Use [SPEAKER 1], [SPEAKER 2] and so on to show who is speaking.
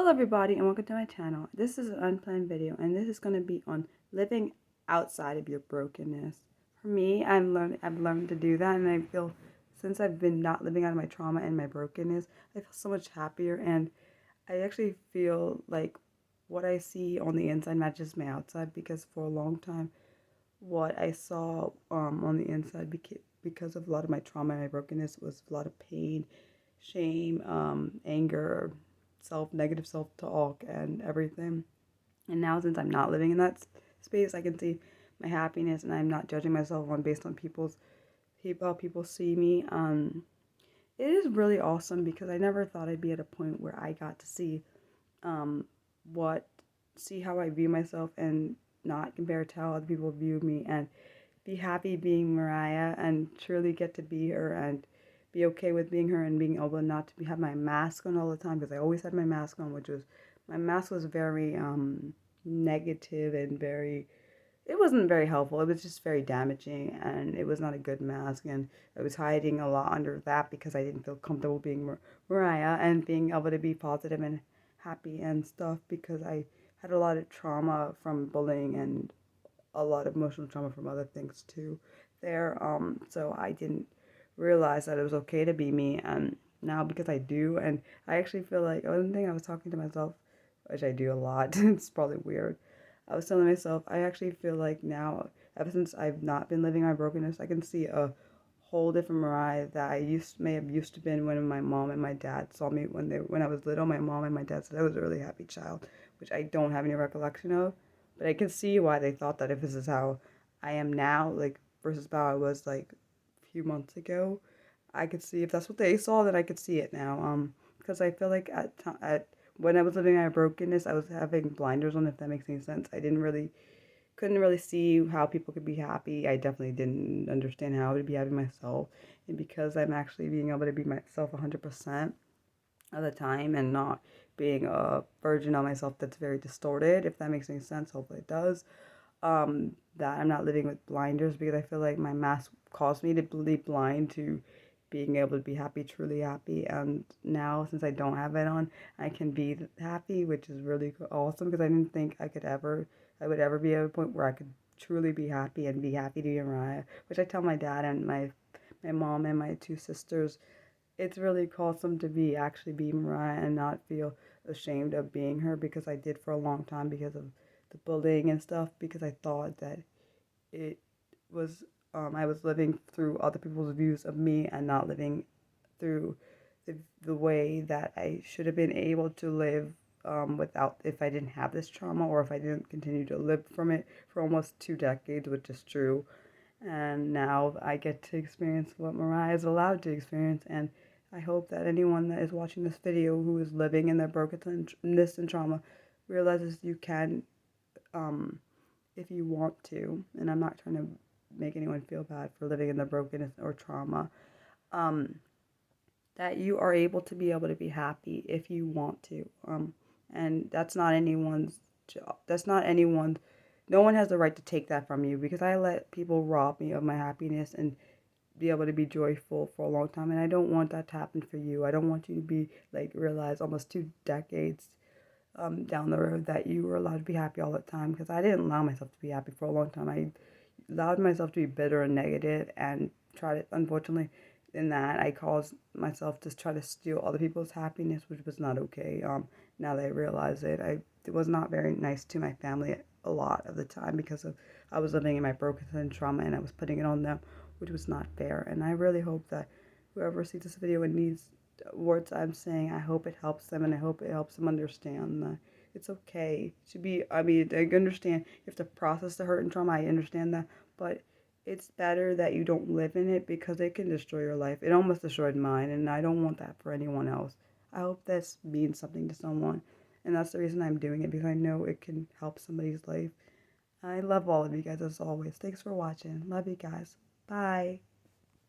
[SPEAKER 1] everybody, and welcome to my channel. This is an unplanned video, and this is going to be on living outside of your brokenness. For me, I've learned to do that, and I feel since I've been not living out of my trauma and my brokenness, I feel so much happier, and I actually feel like what I see on the inside matches my outside, because for a long time what I saw on the inside because of a lot of my trauma and my brokenness was a lot of pain, shame, anger, negative self-talk, and everything. And now, since I'm not living in that space, I can see my happiness, and I'm not judging myself on based on how people see me. It is really awesome because I never thought I'd be at a point where I got to see um, what see how I view myself and not compare to how other people view me, and be happy being Mariah and truly get to be her and be okay with being her and being able not to have my mask on all the time, because I always had my mask on, my mask was very negative and it wasn't very helpful. It was just very damaging, and it was not a good mask, and I was hiding a lot under that because I didn't feel comfortable being Mariah and being able to be positive and happy and stuff, because I had a lot of trauma from bullying and a lot of emotional trauma from other things too there. So I didn't realize that it was okay to be me, and now because I do, and I actually feel like one thing I was talking to myself, which I do a lot, it's probably weird. I was telling myself, I actually feel like now, ever since I've not been living my brokenness, I can see a whole different Mariah that may have used to been when my mom and my dad saw me when I was little. My mom and my dad said I was a really happy child, which I don't have any recollection of, but I can see why they thought that if this is how I am now, like versus how I was like a few months ago. I could see if that's what they saw, then I could see it now. Because I feel like at when I was living my brokenness, I was having blinders on, if that makes any sense. Couldn't really see how people could be happy. I definitely didn't understand how to be happy myself. And because I'm actually being able to be myself 100% of the time and not being a version of myself that's very distorted, if that makes any sense, hopefully it does. That I'm not living with blinders, because I feel like my mask caused me to be blind to being able to be happy, truly happy. And now, since I don't have it on, I can be happy, which is really awesome, because I didn't think I would ever be at a point where I could truly be happy and be happy to be Mariah, which I tell my dad and my mom and my two sisters. It's really awesome to actually be Mariah and not feel ashamed of being her, because I did for a long time because of the bullying and stuff, because I thought that it was I was living through other people's views of me and not living through the way that I should have been able to live without, if I didn't have this trauma, or if I didn't continue to live from it for almost 2 decades, which is true. And now I get to experience what Mariah is allowed to experience, and I hope that anyone that is watching this video who is living in their brokenness and trauma realizes you can, um, if you want to, and I'm not trying to make anyone feel bad for living in their brokenness or trauma, um, that you are able to be happy if you want to. And that's not anyone's job. That's not anyone's. No one has the right to take that from you, because I let people rob me of my happiness and be able to be joyful for a long time, and I don't want that to happen for you. I don't want you to be like realize almost 2 decades down the road that you were allowed to be happy all the time, because I didn't allow myself to be happy for a long time. I allowed myself to be bitter and negative, and tried to, unfortunately, in that I caused myself to try to steal other people's happiness, which was not okay. Now that I realize it, it was not very nice to my family a lot of the time, because of I was living in my broken trauma and I was putting it on them, which was not fair. And I really hope that whoever sees this video and needs words I'm saying, I hope it helps them, and I hope it helps them understand that it's okay to be, I mean, I understand you have to process the hurt and trauma, I understand that, but it's better that you don't live in it, because it can destroy your life. It almost destroyed mine, and I don't want that for anyone else. I hope this means something to someone, and that's the reason I'm doing it, because I know it can help somebody's life. I love all of you guys as always. Thanks for watching. Love you guys. Bye.